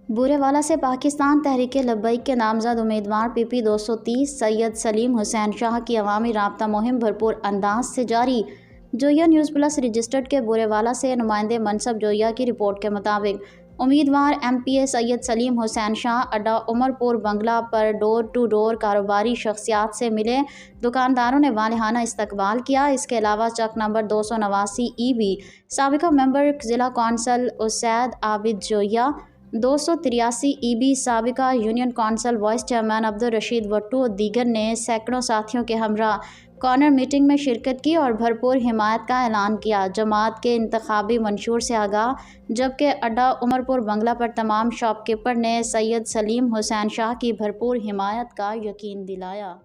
बूरेवाला से पाकिस्तान तहरीक लब्बैक के नामजद उम्मीदवार PP 230 सैयद सलीम हुसैन शाह की अवामी राब्ता मुहिम भरपूर अंदाज से जारी। जोया न्यूज़ प्लस रजिस्टर्ड के बूरेवाला से नुमाइंदे मनसब जोया की रिपोर्ट के मुताबिक उम्मीदवार MPA सैयद सलीम हुसैन शाह अड्डा उमरपुर बंगला पर डोर टू डोर कारोबारी शख्सियात से मिले। दुकानदारों ने वालिहाना इस्तकबाल किया। इसके अलावा चक नंबर 289 EB साबिका मेंबर ज़िला कौंसल उसैद आबिद जोया, 283 EB साबिका union council vice chairman Abdul Rashid Wattoo और दीगर ने सैकड़ों साथियों के हमरा कॉर्नर मीटिंग में शिरकत की और भरपूर हिमायत का ऐलान किया। जमात के इंतखाबी मंशूर से आगाह, जबकि अड्डा उमरपुर बंगला पर तमाम शॉपकीपर ने सैयद सलीम हुसैन शाह की भरपूर हिमायत का यकीन दिलाया।